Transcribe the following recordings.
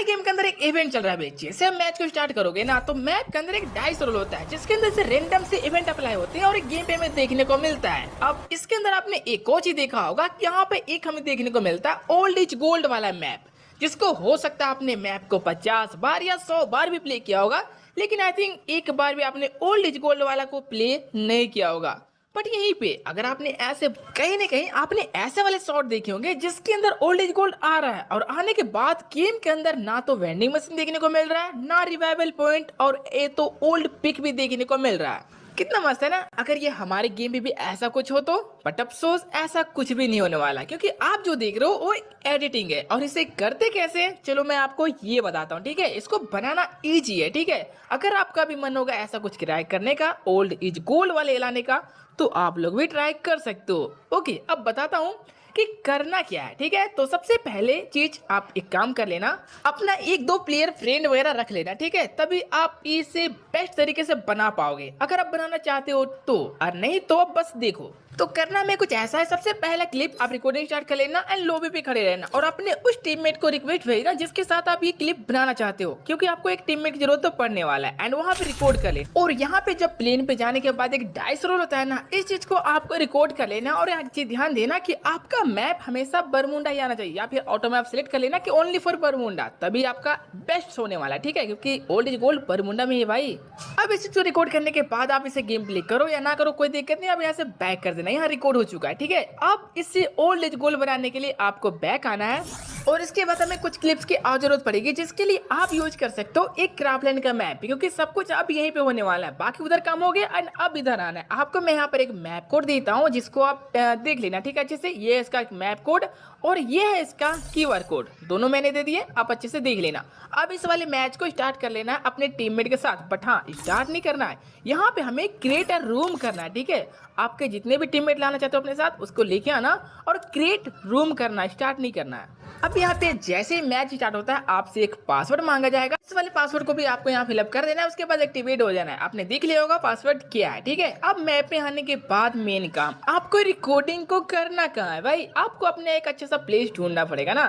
हमारे गेम के अंदर एक इवेंट चल रहा है भाई। जैसे आप मैच को स्टार्ट करोगे ना तो मैप के अंदर एक डाइस रोल होता है जिसके अंदर से रेंडम से इवेंट अप्लाई होते हैं और एक गेम पे हमें देखने को मिलता है। अब इसके अंदर आपने एक और चीज देखा होगा कि यहाँ पे एक हमें देखने को मिलता है ओल्ड इज गोल्ड वाला मैप, जिसको हो सकता है आपने मैप को 50 बार या 100 बार भी प्ले किया होगा, लेकिन आई थिंक एक बार भी आपने ओल्ड इज गोल्ड वाला को प्ले नहीं किया होगा। बट यहीं पे अगर आपने ऐसे कहीं ना कहीं आपने ऐसे वाले शॉट देखे होंगे जिसके अंदर ओल्ड एज गोल्ड आ रहा है और आने के बाद गेम के अंदर ना तो वेंडिंग मशीन देखने को मिल रहा है ना रिवाइवल पॉइंट और ये तो ओल्ड पिक भी देखने को मिल रहा है। कितना मस्त है ना। अगर ये हमारे गेम में भी ऐसा कुछ हो तो, बट अफसोस ऐसा कुछ भी नहीं होने वाला क्योंकि आप जो देख रहे हो वो एडिटिंग है। और इसे करते कैसे हैं चलो मैं आपको ये बताता हूँ, ठीक है। इसको बनाना इजी है, ठीक है। अगर आपका भी मन होगा ऐसा कुछ ट्राई करने का, ओल्ड इज गोल्ड वाले लाने का, तो आप लोग भी ट्राई कर सकते हो। ओके, अब बताता हूँ कि करना क्या है, ठीक है। तो सबसे पहले चीज आप एक काम कर लेना, अपना एक दो प्लेयर फ्रेंड वगैरह रख लेना, ठीक है। तभी आप इसे बेस्ट तरीके से बना पाओगे अगर आप बनाना चाहते हो तो, और नहीं तो आप बस देखो। तो करना में कुछ ऐसा है, सबसे पहला क्लिप आप रिकॉर्डिंग स्टार्ट कर लेना एंड लॉबी पे खड़े रहना और अपने उस टीममेट को रिक्वेस्ट भेजना जिसके साथ आप ये क्लिप बनाना चाहते हो, क्योंकि आपको एक टीममेट की जरूरत तो पड़ने वाला है। एंड वहां पे रिकॉर्ड कर ले और यहाँ पे जब प्लेन पे जाने के बाद एक डाइस रोल होता है ना, इस चीज को आपको रिकॉर्ड कर लेना। और एक चीज ध्यान देना कि आपका मैप हमेशा बरमुंडा ही आना चाहिए या फिर ऑटो मैप सेलेक्ट कर लेना कि ओनली फॉर बरमुंडा, तभी आपका बेस्ट होने वाला है, ठीक है। क्योंकि ओल्ड इज गोल्ड बरमुंडा में है भाई। अब इस चीज को रिकॉर्ड करने के बाद आप इसे गेम प्ले करो या ना करो कोई दिक्कत नहीं, अब यहाँ से बैक कर देना, यहाँ रिकॉर्ड हो चुका है, ठीक है। अब इससे ओल्ड एज गोल्ड बनाने के लिए आपको बैक आना है और इसके बाद हमें कुछ क्लिप्स की और जरूरत पड़ेगी जिसके लिए आप यूज कर सकते हो एक क्राफ्टलैंड का मैप, क्योंकि सब कुछ अब यहीं पे होने वाला है, बाकी उधर काम हो गया एंड अब इधर आना है। आपको मैं यहाँ पर एक मैप कोड देता हूँ जिसको आप देख लेना, ठीक है अच्छे से। ये इसका मैप कोड और ये है इसका कीवर्ड कोड, दोनों मैंने दे दिए, आप अच्छे से देख लेना। अब इस वाले मैच को स्टार्ट कर लेना है अपने टीममेट के साथ, बट हाँ स्टार्ट नहीं करना है, यहाँ पे हमें क्रिएट अ रूम करना है, ठीक है। आपके जितने भी टीममेट लाना चाहते हो अपने साथ उसको लेके आना और क्रिएट रूम करना, स्टार्ट नहीं करना है। अब यहाँ पे जैसे ही मैच स्टार्ट होता है आपसे एक पासवर्ड मांगा जाएगा, इस वाले पासवर्ड को भी आपको यहाँ फिलअप कर देना है, उसके बाद एक्टिवेट हो जाना है। आपने देख लिया होगा पासवर्ड क्या है, ठीक है। अब मैप में आने के बाद मेन काम आपको रिकॉर्डिंग को करना कहाँ है भाई, आपको अपने एक अच्छा सा प्लेस ढूंढना पड़ेगा ना।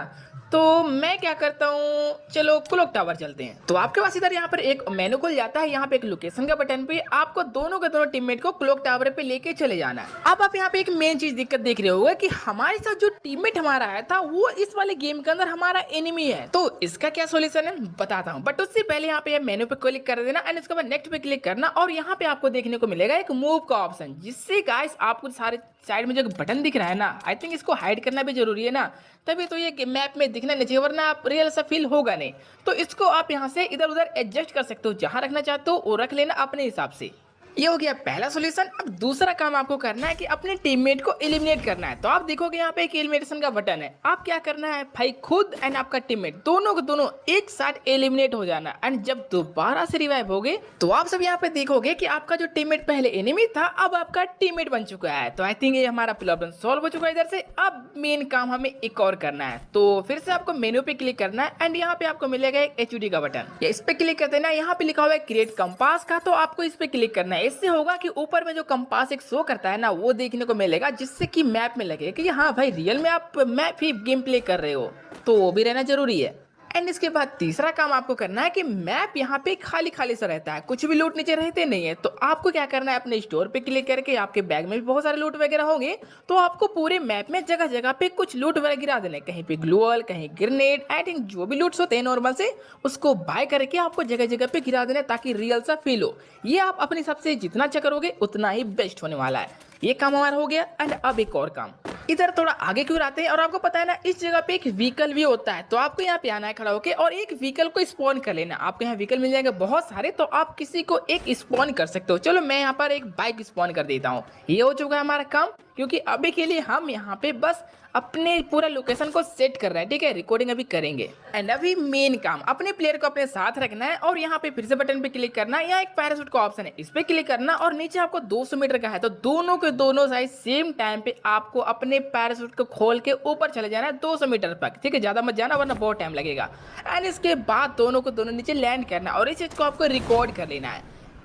तो मैं क्या करता हूँ, चलो क्लॉक टावर चलते हैं। तो आपके पास इधर यहाँ पर एक मेनू खुल जाता है, यहाँ पे एक लोकेशन का बटन पे आपको दोनों के दोनों टीममेट को क्लॉक टावर पे लेके चले जाना है। अब आप यहाँ पे एक मेन चीज दिक्कत देख रहे होगा कि हमारे साथ जो टीममेट हमारा आया था वो इस वाले गेम के अंदर हमारा एनिमी है। तो इसका क्या सोल्यूशन है बताता हूँ, बट उससे पहले यहाँ पे मेनू पे क्लिक कर देना एंड उसके बाद नेक्स्ट पे क्लिक करना और यहाँ पे आपको देखने को मिलेगा एक मूव का ऑप्शन, जिससे गाइस आपको सारे साइड में जो बटन दिख रहा है ना, आई थिंक इसको हाइड करना भी जरूरी है ना, तभी तो ये मैप में दिखना नहीं चाहिए, वरना आप रियल सा फील होगा नहीं। तो इसको आप यहाँ से इधर उधर एडजस्ट कर सकते हो, जहां रखना चाहते हो वो रख लेना अपने हिसाब से। ये हो गया पहला सॉल्यूशन। अब दूसरा काम आपको करना है कि अपने टीममेट को एलिमिनेट करना है। तो आप देखोगे यहाँ पे एक एलिमिनेशन का बटन है, आप क्या करना है भाई, खुद एंड आपका टीममेट दोनों के दोनों एक साथ एलिमिनेट हो जाना। एंड जब दोबारा से रिवाइव होगे तो आप सब यहाँ पे देखोगे कि आपका जो टीममेट पहले एनिमी था अब आपका टीममेट बन चुका है। तो आई थिंक ये हमारा प्रॉब्लम सॉल्व हो चुका है इधर से। अब मेन काम हमें एक और करना है, तो फिर से आपको मेन्यू पे क्लिक करना है एंड यहाँ पे आपको मिलेगा एक HUD का बटन, इस पे क्लिक कर देना। यहाँ पे लिखा हुआ है क्रिएट कंपास का, तो आपको इस पे क्लिक करना है। इससे होगा कि ऊपर में जो कंपास एक शो करता है ना वो देखने को मिलेगा, जिससे कि मैप में लगे कि हाँ भाई रियल में आप मैप ही गेम प्ले कर रहे हो, तो वो भी रहना जरूरी है। एंड इसके बाद तीसरा काम आपको करना है कि मैप यहाँ पे खाली खाली सा रहता है, कुछ भी लूट नीचे रहते नहीं है। तो आपको क्या करना है, अपने स्टोर पे क्लिक करके, आपके बैग में भी बहुत सारे लूट वगैरह होंगे, तो आपको पूरे मैप में जगह जगह पे कुछ लूट वगैरह गिरा देना, कहीं पे ग्लूअल, कहीं ग्रेनेड, आई थिंक जो भी लूट्स होते हैं नॉर्मल से, उसको बाय करके आपको जगह जगह पे गिरा देना ताकि रियल सा फील हो। ये आप अपने हिसाब से जितना अच्छा करोगे उतना ही बेस्ट होने वाला है। ये काम हमारा हो गया। एंड अब एक और काम, इधर थोड़ा आगे क्यों आते हैं, और आपको पता है ना इस जगह पे एक व्हीकल भी होता है, तो आपको यहाँ पे आना है खड़ा होके और एक व्हीकल को स्पॉन कर लेना। आपको यहाँ व्हीकल मिल जाएंगे बहुत सारे, तो आप किसी को एक स्पॉन कर सकते हो। चलो मैं यहाँ पर एक बाइक स्पॉन कर देता हूँ। ये हो चुका है हमारा काम, क्योंकि अभी के लिए हम यहाँ पे बस अपने पूरा लोकेशन को सेट कर रहे हैं, ठीक है। रिकॉर्डिंग अभी करेंगे। एंड अभी मेन काम अपने प्लेयर को अपने साथ रखना है और यहाँ पे फिर से बटन पे क्लिक करना है, यहाँ एक पैराशूट का ऑप्शन है, इस पे क्लिक करना और नीचे आपको 200 मीटर का है, तो दोनों के दोनों साइड सेम टाइम पे आपको अपने पैराशूट को खोल के ऊपर चले जाना है 200 मीटर तक, ठीक है। ज्यादा मत जाना वरना बहुत टाइम लगेगा। एंड इसके बाद दोनों को दोनों नीचे लैंड करना और इस चीज को आपको रिकॉर्ड कर लेना है।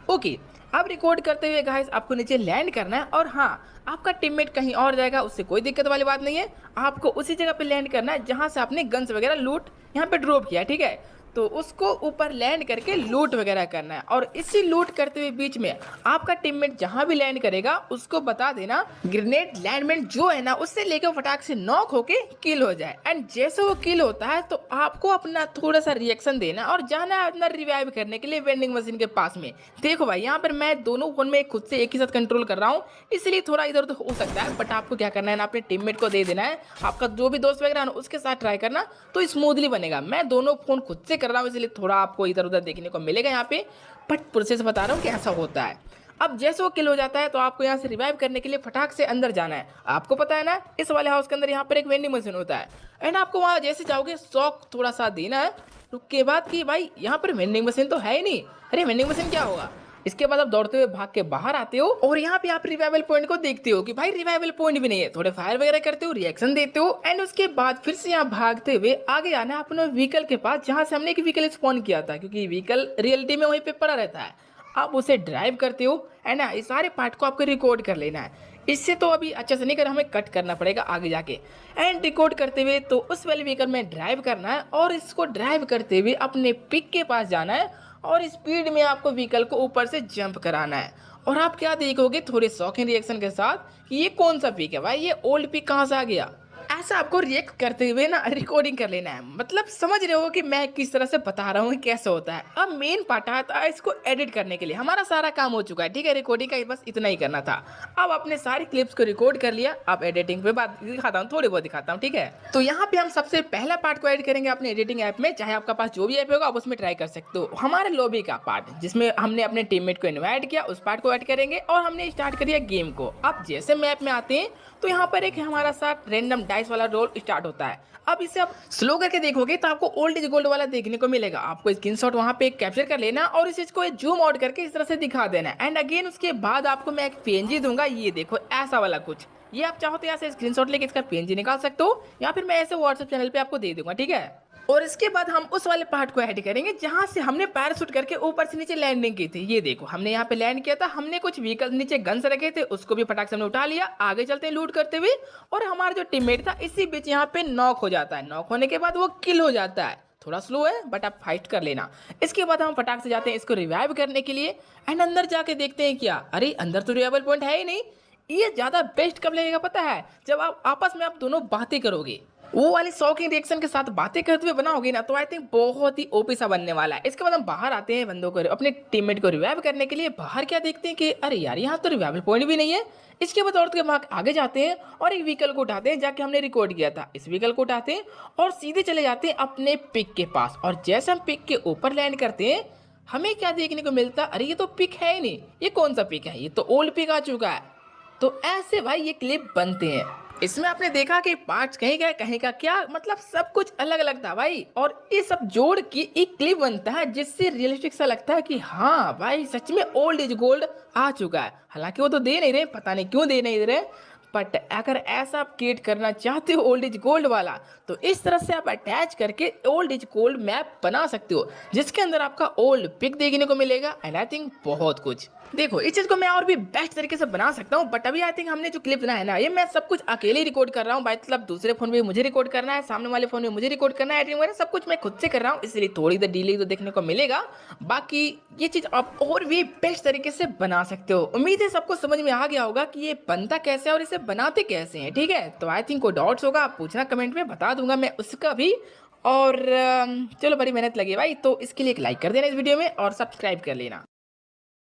ओके, अब रिकॉर्ड करते हुए गाइस आपको नीचे लैंड करना है और हाँ आपका टीममेट कहीं और जाएगा उससे कोई दिक्कत वाली बात नहीं है, आपको उसी जगह पे लैंड करना है जहां से आपने गन्स वगैरह लूट यहाँ पे ड्रॉप किया, ठीक है। तो उसको ऊपर लैंड करके लूट वगैरह करना है। और इसी लूट करते हुए बीच में आपका टीममेट जहां भी लैंड करेगा उसको बता देना ग्रेनेड लैंडमेंट जो है ना उससे लेकर फटाक से नॉक होके किल हो जाए। एंड जैसे वो किल होता है तो आपको अपना थोड़ा सा रिएक्शन देना और जाना है अपना रिवाइव करने के लिए वेंडिंग मशीन के पास में। देखो भाई यहाँ पर मैं दोनों फोन में खुद से एक ही साथ कंट्रोल कर रहा हूँ, इसलिए थोड़ा इधर उधर हो सकता है, बट आपको क्या करना है ना अपने टीममेट को दे देना है। आपका जो भी दोस्त वगैरह है ना उसके साथ ट्राई करना तो स्मूथली बनेगा। मैं दोनों फोन खुद से कर रहा हूँ इसलिए थोड़ा आपको इधर उधर देखने को मिलेगा यहाँ पे, बट प्रोसेस बता रहा हूँ कैसा होता है। अब जैसे वो किल हो जाता है तो आपको यहाँ से रिवाइव करने के लिए फटाक से अंदर जाना है। आपको पता है ना इस वाले हाउस के अंदर यहाँ पर एक वेंडिंग मशीन होता है एंड आपको वहाँ जैसे जाओगे शॉक थोड़ा सा देना है उसके बाद कि भाई यहाँ पर वेंडिंग मशीन तो है ही नहीं, अरे वेंडिंग मशीन क्या होगा। इसके बाद आप दौड़ते हुए भाग के बाहर आते हो और यहाँ पे आप रिवाइवल पॉइंट को देखते हो कि भाई रिवाइवल पॉइंट भी नहीं है, थोड़े फायर वगैरह करते हो, रिएक्शन देते हो एंड उसके बाद फिर से यहाँ भागते हुए आगे आना है अपने व्हीकल के पास जहाँ से हमने एक व्हीकल स्पॉन किया था, क्योंकि व्हीकल रियलिटी में वहीं पे पड़ा रहता है। आप उसे ड्राइव करते हो एंड ना इस सारे पार्ट को आपको रिकॉर्ड कर लेना है। इससे तो अभी अच्छे से नहीं कर, हमें कट करना पड़ेगा आगे जाके। एंड रिकॉर्ड करते हुए तो उस वाले व्हीकल में ड्राइव करना है और इसको ड्राइव करते हुए अपने पिक के पास जाना है और स्पीड में आपको व्हीकल को ऊपर से जंप कराना है। और आप क्या देखोगे थोड़े शॉकिंग रिएक्शन के साथ कि ये कौन सा पिक है भाई, ये ओल्ड पिक कहाँ से आ गया। ऐसा आपको रिएक्ट करते हुए ना रिकॉर्डिंग कर लेना है। मतलब समझ रहे हो कि मैं किस तरह से बता रहा हूँ कैसे होता है। अब मेन पार्ट आता है इसको एडिट करने के लिए। हमारा सारा काम हो चुका है, ठीक है, रिकॉर्डिंग का बस इतना ही करना था। अब अपने सारे क्लिप्स को रिकॉर्ड कर लिया, अब एडिटिंग पे बात दिखाता हूँ, थोड़ी बहुत दिखाता हूँ, ठीक है। तो यहाँ पे हम सबसे पहला पार्ट को एड करेंगे अपने एडिटिंग ऐप में, चाहे आपका पास जो भी ऐप होगा आप उसमें ट्राई कर सकते हो। हमारे लॉबी का पार्ट जिसमें हमने अपने टीममेट को इन्वाइट किया उस पार्ट को ऐड करेंगे और हमने स्टार्ट करिए गेम को। अब जैसे मैप में आते हैं तो यहाँ पर एक हमारा साथ रैंडम डाइस वाला रोल स्टार्ट होता है। अब इसे आप स्लो करके देखोगे तो आपको ओल्ड इज गोल्ड वाला देखने को मिलेगा। आपको स्क्रीनशॉट वहां पे कैप्चर कर लेना और इस चीज को जूम आउट करके इस तरह से दिखा देना एंड अगेन उसके बाद आपको मैं एक पीएनजी दूंगा, ये देखो ऐसा वाला कुछ। ये आप चाहो तो यहाँ से स्क्रीनशॉट लेके इसका पीएनजी निकाल सकते हो या फिर मैं ऐसे व्हाट्सएप चैनल पे आपको दे दूंगा, ठीक है। और इसके बाद हम उस वाले पार्ट को ऐड करेंगे जहां से हमने पैराशूट करके ऊपर से नीचे लैंडिंग की थी। ये देखो हमने यहाँ पे लैंड किया था, हमने कुछ व्हीकल नीचे गन्स रखे थे उसको भी फटाक से हमने उठा लिया। आगे चलते हैं लूट करते हुए और हमारा जो टीममेट था इसी बीच यहाँ पे नॉक हो जाता है। नॉक होने के बाद वो किल हो जाता है। थोड़ा स्लो है बट आप फाइट कर लेना। इसके बाद हम फटाक से जाते हैं इसको रिवाइव करने के लिए एंड अंदर जाके देखते हैं क्या, अरे अंदर तो रिवाइवल पॉइंट है ही नहीं। ये ज्यादा बेस्ट कब लगेगा पता है, जब आप आपस में आप दोनों बातें करोगे, वो वाली शॉकिंग रिएक्शन के साथ बातें करते हुए बनाओगे ना, तो आई थिंक बहुत ही ओपी सा बनने वाला है। इसके बाद हम बाहर आते हैं बंदों को अपने टीममेट को रिवाइव करने के लिए। बाहर क्या देखते हैं कि अरे यार यहाँ तो रिवाइवल पॉइंट भी नहीं है। इसके बाद औरत के भाग आगे जाते हैं और एक व्हीकल को उठाते हैं जाके हमने रिकॉर्ड किया था। इस व्हीकल को उठाते हैं और सीधे चले जाते हैं अपने पिक के पास और जैसे हम पिक के ऊपर लैंड करते हैं हमें क्या देखने को मिलता है, अरे ये तो पिक है ही नहीं, ये कौन सा पिक है, ये तो ओल्ड पिक आ चुका है। तो ऐसे भाई ये क्लिप बनते हैं। इसमें आपने देखा कि पार्ट्स कहीं गए कहीं का क्या, मतलब सब कुछ अलग अलग था भाई। और ये सब जोड़ के एक क्लिप बनता है जिससे रियलिस्टिक सा लगता है कि हाँ भाई सच में ओल्ड इज गोल्ड आ चुका है। हालांकि वो तो दे नहीं रहे, पता नहीं क्यों दे नहीं रहे, बट अगर ऐसा आप क्रिएट करना चाहते हो ओल्ड इज गोल्ड वाला तो इस तरह से आप अटैच करके ओल्ड इज गोल्ड मैप बना सकते हो जिसके अंदर आपका ओल्ड पिक देखने को मिलेगा एंड आई थिंक बहुत कुछ। देखो इस चीज को मैं और भी बेस्ट तरीके से बना सकता हूँ, बट अभी आई थिंक हमने जो क्लिप बनाया है ना ये मैं सब कुछ अकेले ही रिकॉर्ड कर रहा हूँ। मतलब दूसरे फोन में मुझे रिकॉर्ड करना है, सामने वाले फोन में मुझे रिकॉर्ड करना है, एडिटिंग वगैरह सब कुछ मैं खुद से कर रहा हूँ, इसलिए थोड़ी देर डिले तो देखने को मिलेगा। बाकी ये चीज आप और भी बेस्ट तरीके से बना सकते हो। उम्मीद है सबको समझ में आ गया होगा कि ये बनता कैसे है और इसे बनाते कैसे हैं, ठीक है। तो आई थिंक कोई डाउट्स होगा आप पूछना कमेंट में, बता दूंगा मैं उसका भी। और चलो बड़ी मेहनत लगी भाई, तो इसके लिए एक लाइक कर देना इस वीडियो में और सब्सक्राइब कर लेना।